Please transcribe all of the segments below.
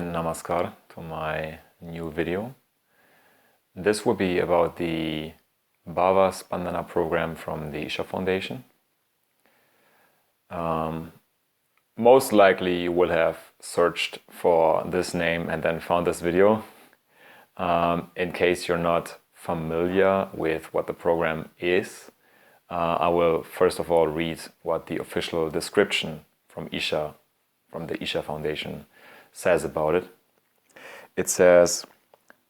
and namaskar to my new video. This will be about the Bhava Spandana program from the Isha Foundation. Most likely you will have searched for this name and then found this video. In case you're not familiar with what the program is, I will first of all read what the official description from the Isha Foundation says about it. It says,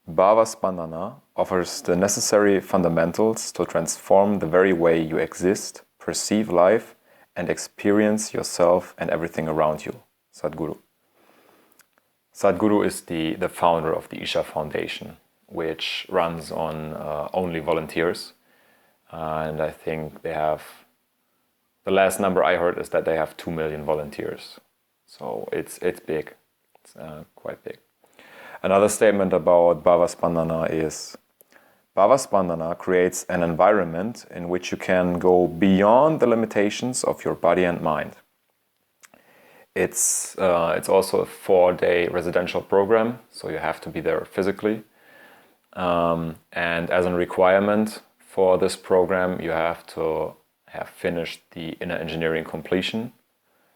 Bhava Spandana offers the necessary fundamentals to transform the very way you exist, perceive life, and experience yourself and everything around you. Sadhguru. Sadhguru is the founder of the Isha Foundation, which runs on only volunteers. And I think they have, the last number I heard is that they have 2 million volunteers. So it's big, it's quite big. Another statement about Bhava Spandana is, Bhava Spandana creates an environment in which you can go beyond the limitations of your body and mind. It's also a 4-day residential program, so you have to be there physically. And as a requirement for this program, you have to have finished the inner engineering completion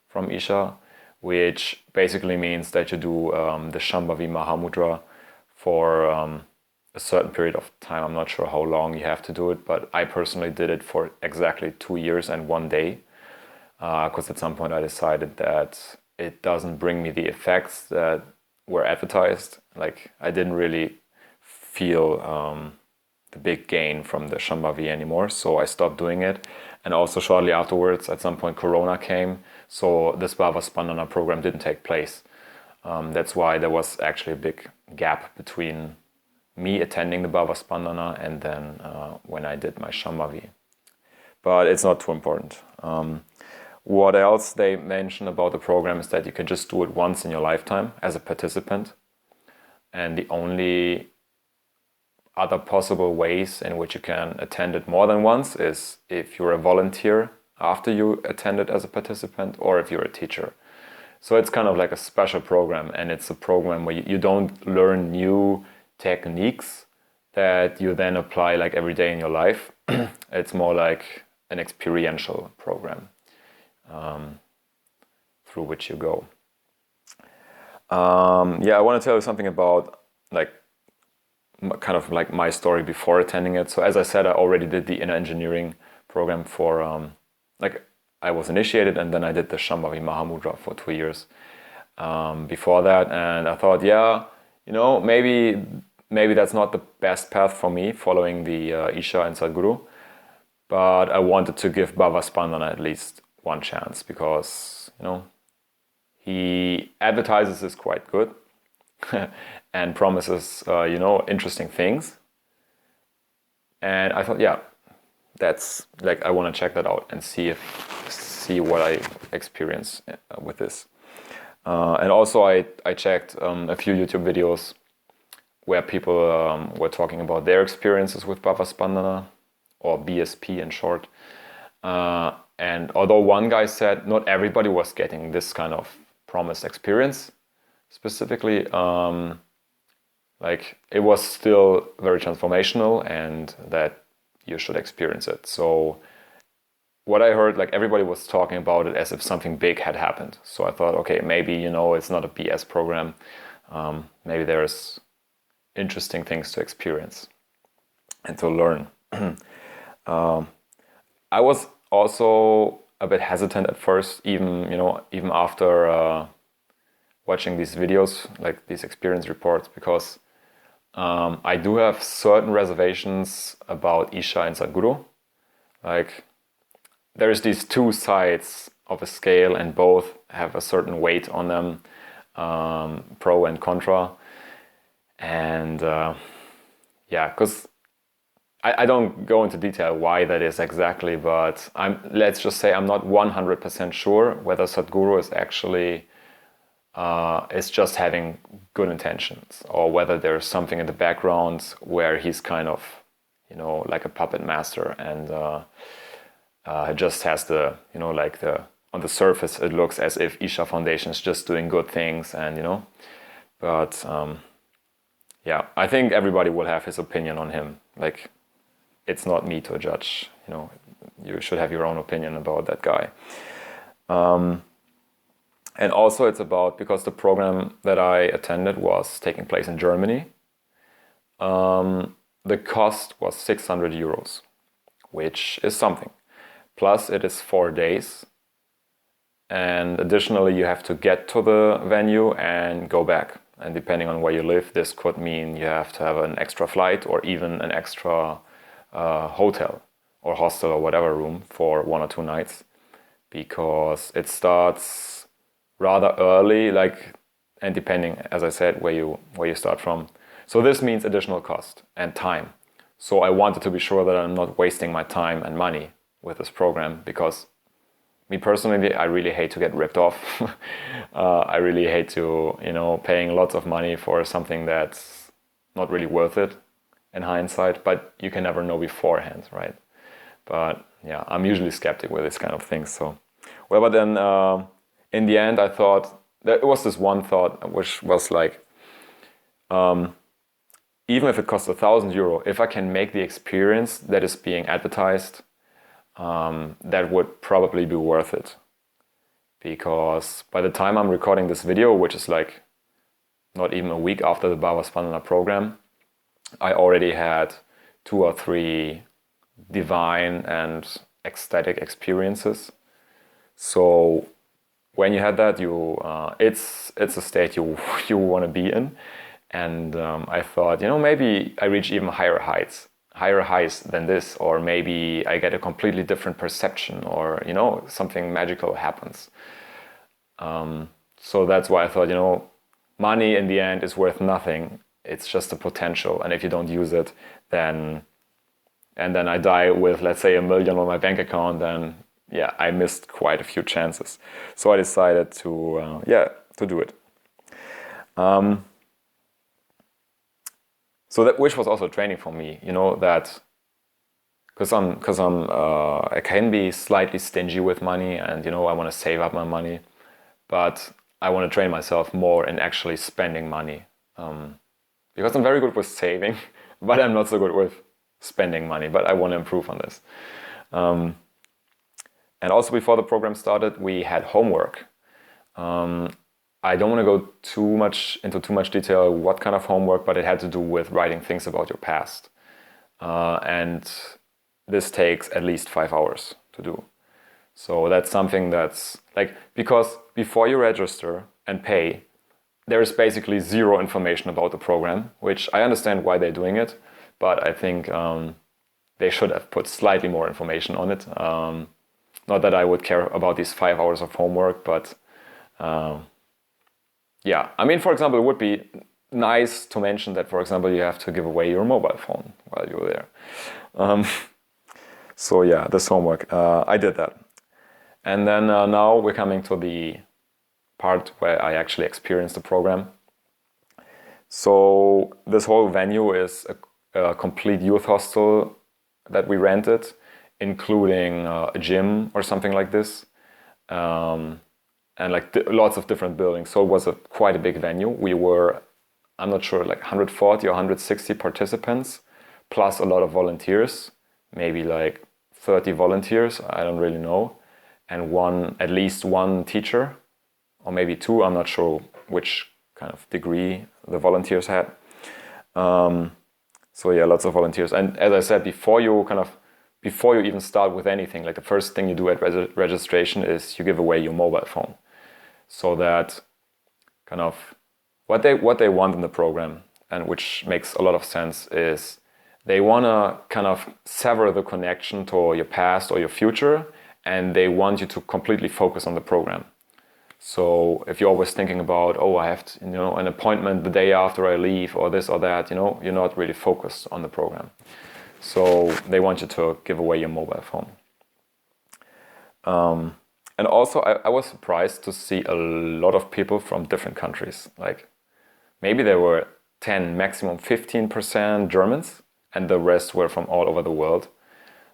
from Isha, which basically means that you do the Shambhavi Mahamudra for a certain period of time. I'm not sure how long you have to do it, but I personally did it for exactly 2 years and 1 day, because at some point I decided that it doesn't bring me the effects that were advertised. Like, I didn't really feel the big gain from the Shambhavi anymore, so I stopped doing it. And also shortly afterwards, at some point, Corona came, so this Bhava Spandana program didn't take place. That's why there was actually a big gap between me attending the Bhava Spandana and then when I did my Shambhavi. But it's not too important. What else they mention about the program is that you can just do it once in your lifetime as a participant. And the only other possible ways in which you can attend it more than once is if you're a volunteer after you attend it as a participant, or if you're a teacher. So it's kind of like a special program, and it's a program where you don't learn new techniques that you then apply like every day in your life. It's more like an experiential program through which you go. I want to tell you something about kind of like my story before attending it. So as I said, I already did the inner engineering program for I was initiated, and then I did the Shambhavi Mahamudra for 2 years before that. And I thought, maybe that's not the best path for me, following the Isha and Sadhguru. But I wanted to give Bhava Spandana at least one chance, because, he advertises this quite good and promises, interesting things. And I thought, that's like, I want to check that out and see what I experience with this. And also I checked a few YouTube videos where people were talking about their experiences with Bhava Spandana, or BSP in short. And although one guy said not everybody was getting this kind of promised experience specifically, it was still very transformational, and that you should experience it. So what I heard, everybody was talking about it as if something big had happened. So I thought, okay, maybe, it's not a BS program. Maybe there's interesting things to experience and to learn. I was also a bit hesitant at first, even after watching these videos, like these experience reports, because I do have certain reservations about Isha and Sadhguru. There's these two sides of a scale, and both have a certain weight on them, pro and contra. And because I don't go into detail why that is exactly, but let's just say I'm not 100% sure whether Sadhguru is actually is just having good intentions, or whether there's something in the background where he's kind of, like a puppet master, and just has the, on the surface it looks as if Isha Foundation is just doing good things, and But yeah, I think everybody will have his opinion on him. Like, it's not me to judge. You know, you should have your own opinion about that guy. And also it's about, because the program that I attended was taking place in Germany, the cost was 600 euros, which is something. Plus it is 4 days. And additionally, you have to get to the venue and go back. And depending on where you live, this could mean you have to have an extra flight or even an extra hotel or hostel or whatever room for 1 or 2 nights, because it starts rather early, like, and depending, as I said, where you start from. So this means additional cost and time. So I wanted to be sure that I'm not wasting my time and money with this program, because me personally, I really hate to get ripped off. I really hate to, paying lots of money for something that's not really worth it in hindsight, but you can never know beforehand, right? But yeah, I'm usually skeptic with this kind of things. So, well, but then in the end, I thought, there was this one thought, which was like, even if it costs €1,000, if I can make the experience that is being advertised, that would probably be worth it. Because by the time I'm recording this video, which is like not even a week after the Bhava Spandana program, I already had 2 or 3 divine and ecstatic experiences. So when you had that, it's a state you want to be in. And I thought, maybe I reach even higher highs than this, or maybe I get a completely different perception, or something magical happens. So that's why I thought, money in the end is worth nothing. It's just a potential, and if you don't use it, then I die with, let's say, $1 million on my bank account, then yeah, I missed quite a few chances. So I decided to do it. So that, which was also training for me, that because I can be slightly stingy with money, and I want to save up my money, but I want to train myself more in actually spending money, because I'm very good with saving, but I'm not so good with spending money. But I want to improve on this. And also, before the program started, we had homework. I don't want to go into too much detail what kind of homework, but it had to do with writing things about your past. And this takes at least 5 hours to do. So that's something that's like, because before you register and pay, there is basically zero information about the program, which I understand why they're doing it, but I think they should have put slightly more information on it. Not that I would care about these 5 hours of homework, but yeah, I mean, for example, it would be nice to mention that, for example, you have to give away your mobile phone while you're there. So yeah, this homework, I did that. And then now we're coming to the part where I actually experienced the program. So this whole venue is a complete youth hostel that we rented, including a gym or something like this. And like lots of different buildings. So it was quite a big venue. We were, I'm not sure, like 140 or 160 participants, plus a lot of volunteers, maybe like 30 volunteers, I don't really know. And at least one teacher, or maybe 2, I'm not sure which kind of degree the volunteers had. So yeah, lots of volunteers. And as I said, before you even start with anything, like the first thing you do at registration is you give away your mobile phone. So that kind of what they want in the program, and which makes a lot of sense, is they want to kind of sever the connection to your past or your future, and they want you to completely focus on the program. So if you're always thinking about, I have to, an appointment the day after I leave, or this or that, you're not really focused on the program. So they want you to give away your mobile phone. And also, I was surprised to see a lot of people from different countries. Like, maybe there were 10, maximum 15% Germans, and the rest were from all over the world.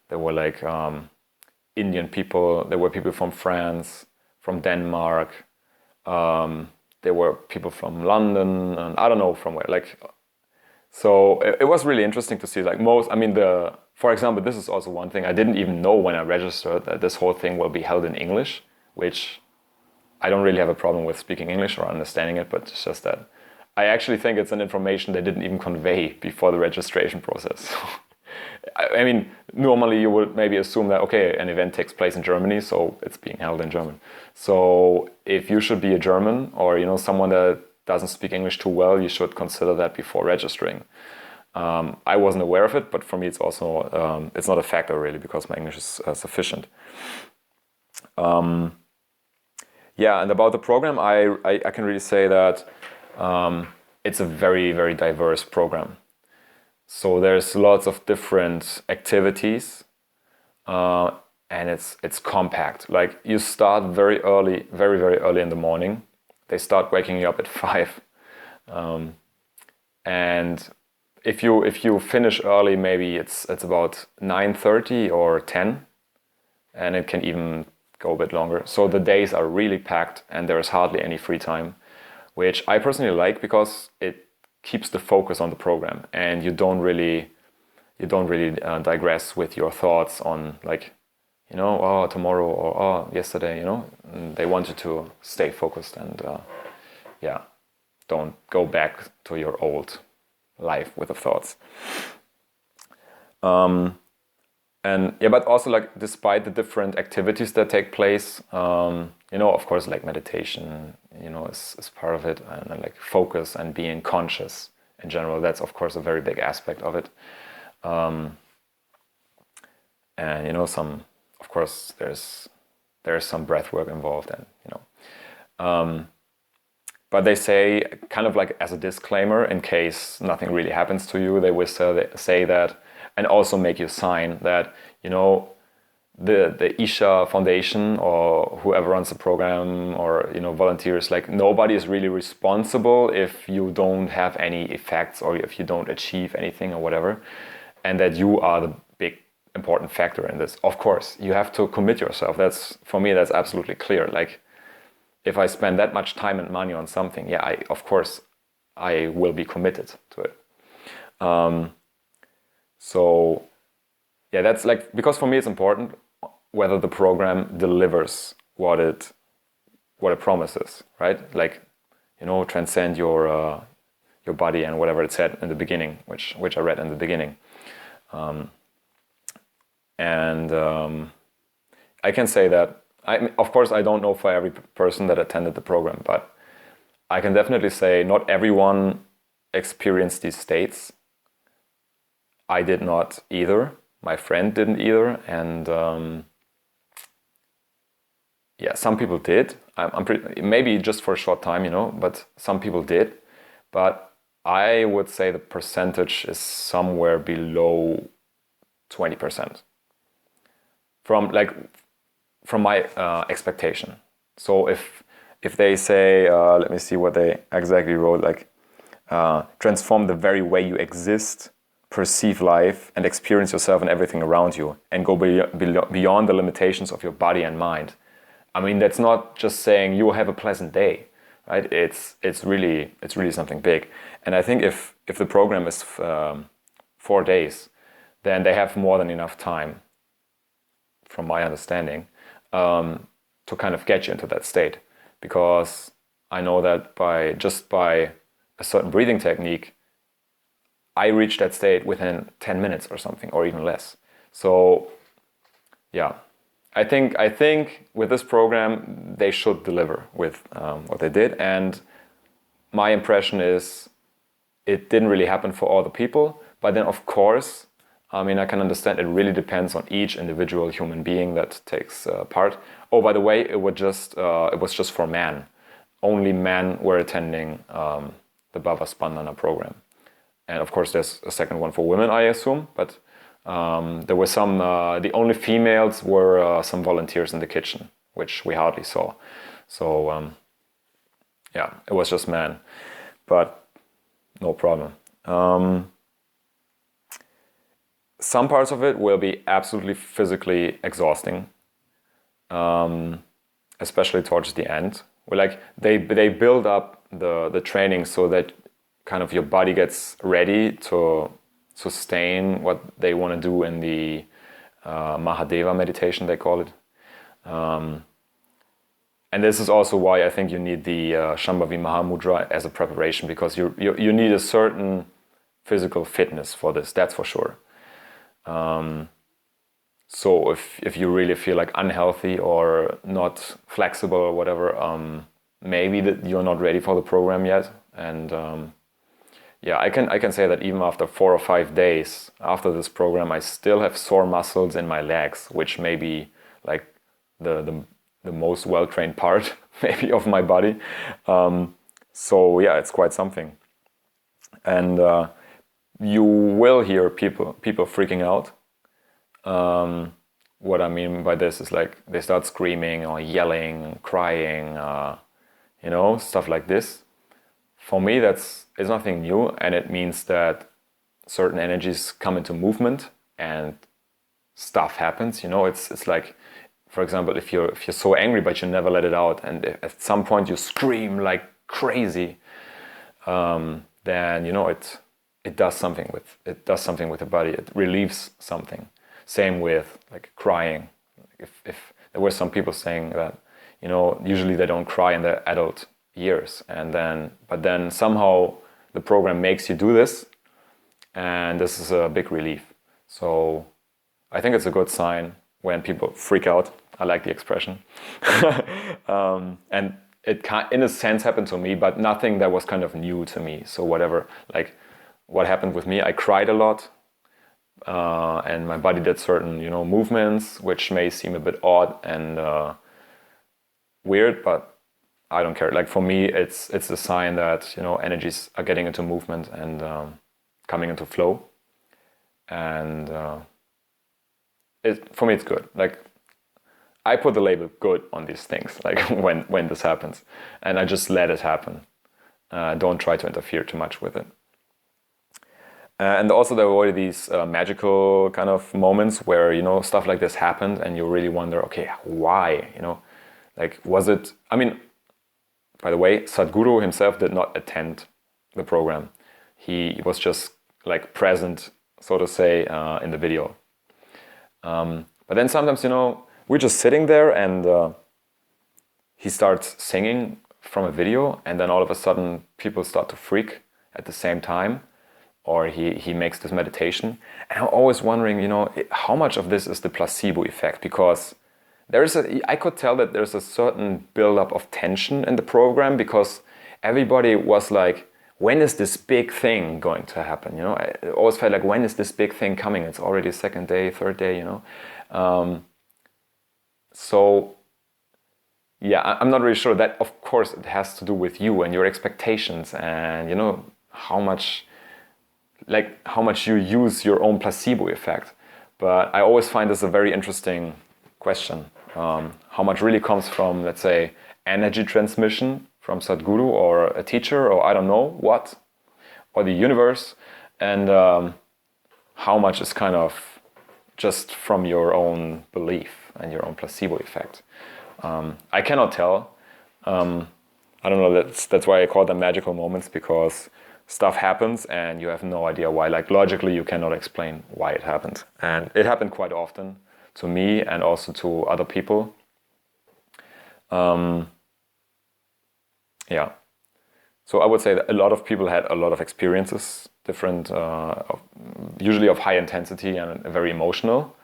There were like Indian people, there were people from France, from Denmark. there were people from London and I don't know from where. Like, so it was really interesting to see. Like for example, this is also one thing I didn't even know when I registered, that this whole thing will be held in English, which I don't really have a problem with speaking English or understanding it, but it's just that I actually think it's an information they didn't even convey before the registration process. I mean, normally you would maybe assume that, okay, an event takes place in Germany, so it's being held in German. So if you should be a German or, you know, someone that doesn't speak English too well, you should consider that before registering. I wasn't aware of it, but for me it's also, it's not a factor really because my English is sufficient. Yeah, and about the program, I can really say that it's a very, very diverse program. So there's lots of different activities, and it's compact. Like you start very early, very, very early in the morning. They start waking you up at 5, and if you finish early, maybe it's about 9:30 or 10, and it can even go a bit longer. So the days are really packed, and there is hardly any free time, which I personally like because it keeps the focus on the program, and you don't really digress with your thoughts on, like, you know, oh, tomorrow or oh, yesterday, you know. And they want you to stay focused and yeah, don't go back to your old life with the thoughts. And yeah, but also, like, despite the different activities that take place, you know, of course, like meditation, you know, is part of it, and like focus and being conscious in general, that's of course a very big aspect of it. And you know, of course there's some breath work involved, and you know, but they say, kind of like as a disclaimer, in case nothing really happens to you, they will say that, and also make you sign that, you know, the Isha Foundation or whoever runs the program, or, you know, volunteers, like, nobody is really responsible if you don't have any effects or if you don't achieve anything or whatever, and that you are the big important factor in this. Of course, you have to commit yourself. That's, for me, that's absolutely clear. Like, if I spend that much time and money on something, yeah, of course I will be committed to it. So yeah, that's like, because for me it's important whether the program delivers what it promises, right? Like, you know, transcend your body and whatever it said in the beginning, which I read in the beginning. I can say that, of course, I don't know for every person that attended the program, but I can definitely say not everyone experienced these states. I did not either. My friend didn't either, and yeah, some people did. I'm pretty, maybe just for a short time, you know, but some people did. But I would say the percentage is somewhere below 20% from my expectation. So if they say, let me see what they exactly wrote, like, transform the very way you exist, perceive life, and experience yourself and everything around you, and go beyond the limitations of your body and mind. I mean, that's not just saying you will have a pleasant day, right? It's really something big. And I think if the program is 4 days, then they have more than enough time, from my understanding, to kind of get you into that state. Because I know that by a certain breathing technique, I reached that state within 10 minutes or something, or even less. So yeah, I think with this program, they should deliver with what they did. And my impression is it didn't really happen for all the people. But then, of course, I mean, I can understand it really depends on each individual human being that takes part. Oh, by the way, it was just for men. Only men were attending the Bhava Spandana program. And of course, there's a second one for women, I assume. But there were some, the only females were some volunteers in the kitchen, which we hardly saw. So yeah, it was just men. But no problem. Some parts of it will be absolutely physically exhausting, especially towards the end, well, like they build up the training so that kind of your body gets ready to sustain what they want to do in the Mahadeva meditation, they call it. And this is also why I think you need the Shambhavi Mahamudra as a preparation, because you need a certain physical fitness for this, that's for sure. So if you really feel like unhealthy or not flexible or whatever, maybe that you're not ready for the program yet. And yeah, I can say that even after 4 or 5 days after this program, I still have sore muscles in my legs, which may be like the most well-trained part maybe of my body. So yeah, it's quite something. And you will hear people freaking out. What I mean by this is like they start screaming or yelling, crying, stuff like this. For me, it's nothing new, and it means that certain energies come into movement and stuff happens. It's like, for example, if you're so angry but you never let it out, and at some point you scream like crazy, then it does something with the body. It relieves something. Same with like crying. If there were some people saying that usually they don't cry in their adult years, but then somehow the program makes you do this, and this is a big relief. So I think it's a good sign when people freak out. I like the expression. And it can, in a sense, happened to me, but nothing that was kind of new to me. So whatever, like what happened with me, I cried a lot, and my body did certain, movements, which may seem a bit odd and weird, but I don't care. Like for me, it's a sign that energies are getting into movement and coming into flow, and for me it's good. Like I put the label good on these things, like when this happens, and I just let it happen. Don't try to interfere too much with it. And also there were these magical kind of moments where stuff like this happened, and you really wonder, okay, why? Like was it? I mean, by the way, Sadhguru himself did not attend the program. He was just like present, so to say, in the video. But then sometimes, we're just sitting there and he starts singing from a video, and then all of a sudden people start to freak at the same time, or he makes this meditation. And I'm always wondering, how much of this is the placebo effect? Because I could tell that there's a certain buildup of tension in the program, because everybody was like, when is this big thing going to happen? I always felt like, when is this big thing coming? It's already second day, third day, So yeah, I'm not really sure. That of course it has to do with you and your expectations, and how much you use your own placebo effect. But I always find this a very interesting question. How much really comes from, let's say, energy transmission from Sadhguru or a teacher, or I don't know what, or the universe, and how much is kind of just from your own belief and your own placebo effect. I cannot tell. I don't know, that's why I call them magical moments, because stuff happens and you have no idea why. Like logically you cannot explain why it happened. And it happened quite often to me and also to other people. Yeah. So I would say that a lot of people had a lot of experiences, different, usually of high intensity and very emotional.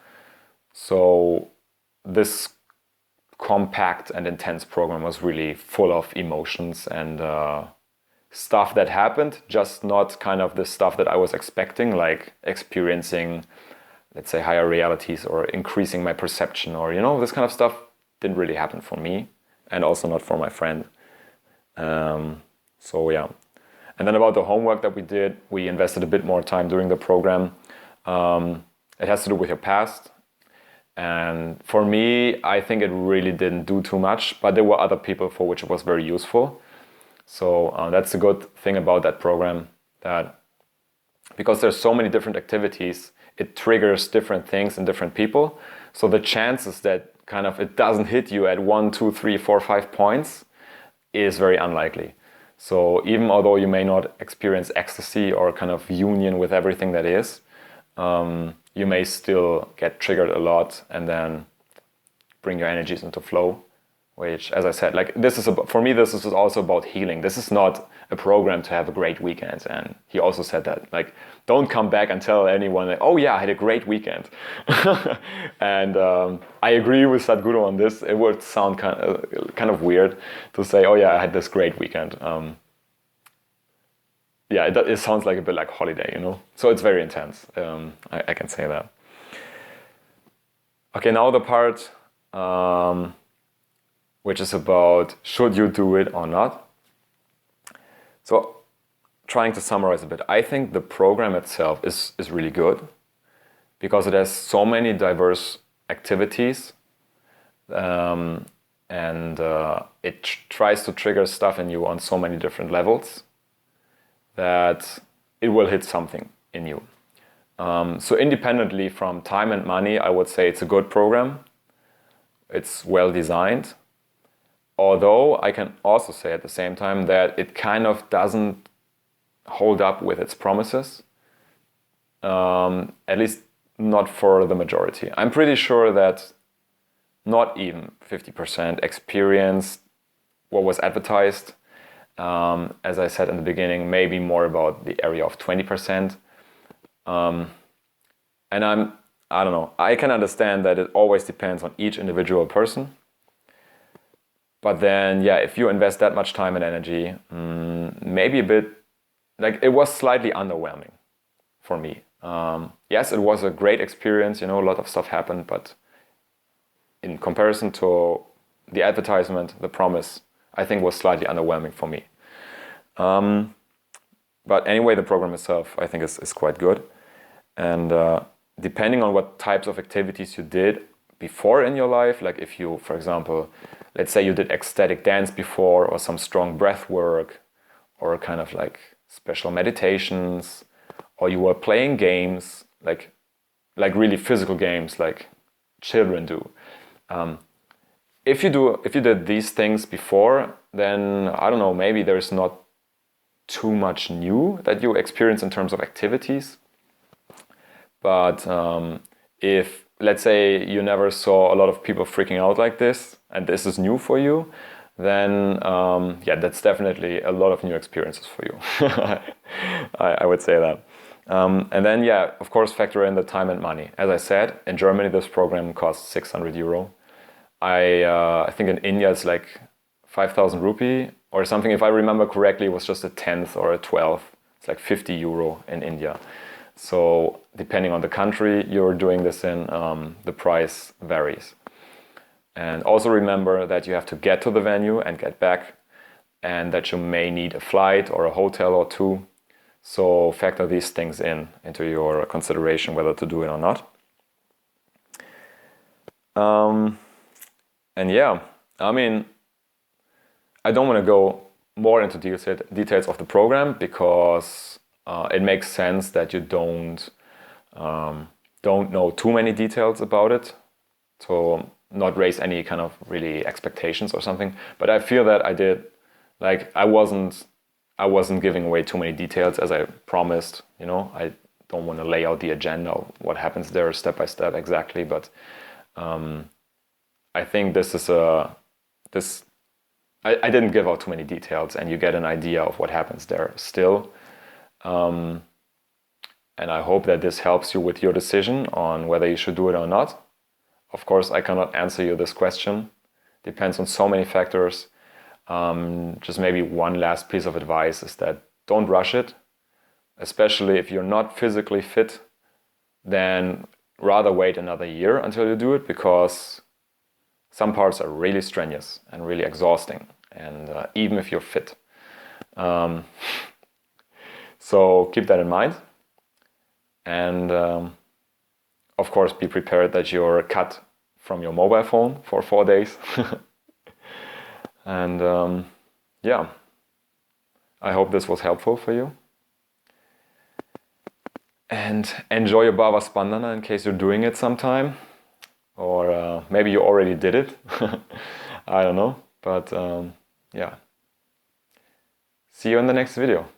So this compact and intense program was really full of emotions and stuff that happened, just not kind of the stuff that I was expecting, like experiencing, let's say, higher realities or increasing my perception, or this kind of stuff didn't really happen for me, and also not for my friend. So yeah. And then about the homework that we did, we invested a bit more time during the program. It has to do with your past. And for me, I think it really didn't do too much, but there were other people for which it was very useful. So that's the good thing about that program, that because there's so many different activities, it triggers different things in different people. So the chances that kind of it doesn't hit you at 1, 2, 3, 4, 5 points is very unlikely. So even although you may not experience ecstasy or kind of union with everything that is, you may still get triggered a lot and then bring your energies into flow, which, as I said, like this is about, for me, this is also about healing. This is not a program to have a great weekend. And he also said that, like, don't come back and tell anyone, like, oh yeah, I had a great weekend. And I agree with Sadhguru on this. It would sound kind of weird to say, oh yeah, I had this great weekend. Yeah, it sounds like a bit like holiday, you know? So it's very intense. I can say that. Okay, now the part which is about should you do it or not. So trying to summarize a bit, I think the program itself is really good because it has so many diverse activities, and it tries to trigger stuff in you on so many different levels that it will hit something in you. So independently from time and money, I would say it's a good program. It's well designed. Although I can also say at the same time that it kind of doesn't hold up with its promises, at least not for the majority. I'm pretty sure that not even 50% experienced what was advertised. As I said in the beginning, maybe more about the area of 20%. And I don't know, I can understand that it always depends on each individual person. But then, yeah, if you invest that much time and energy, maybe a bit, like it was slightly underwhelming for me. Yes, it was a great experience, you know, a lot of stuff happened, but in comparison to the advertisement, the promise, I think was slightly underwhelming for me. But anyway, the program itself, I think is quite good. And depending on what types of activities you did before in your life, like if you, for example, let's say you did ecstatic dance before, or some strong breath work, or kind of like special meditations, or you were playing games, like really physical games, like children do. If you did these things before, then I don't know, maybe there's not too much new that you experience in terms of activities. But if, let's say, you never saw a lot of people freaking out like this, and this is new for you, then yeah, that's definitely a lot of new experiences for you. I would say that. And then, yeah, of course, factor in the time and money. As I said, in Germany, this program costs 600 euro. I think in India, it's like 5,000 rupee or something. If I remember correctly, it was just a 10th or a 12th. It's like 50 euro in India. So depending on the country you're doing this in, the price varies. And also remember that you have to get to the venue and get back, and that you may need a flight or a hotel or two. So factor these things into your consideration whether to do it or not. And yeah, I mean, I don't want to go more into details of the program because it makes sense that you don't know too many details about it, to not raise any kind of really expectations or something. But I feel that I did, like I wasn't giving away too many details as I promised. You know, I don't want to lay out the agenda, what happens there step by step exactly. But I think this is I didn't give out too many details, and you get an idea of what happens there still. And I hope that this helps you with your decision on whether you should do it or not. Of course, I cannot answer you this question. Depends on so many factors. Just maybe one last piece of advice is that don't rush it, especially if you're not physically fit. Then rather wait another year until you do it, because some parts are really strenuous and really exhausting, and even if you're fit. So keep that in mind. And of course, be prepared that you're cut from your mobile phone for 4 days. And yeah, I hope this was helpful for you. And enjoy your Bhava Spandana in case you're doing it sometime. Or maybe you already did it. I don't know. But yeah, See you in the next video.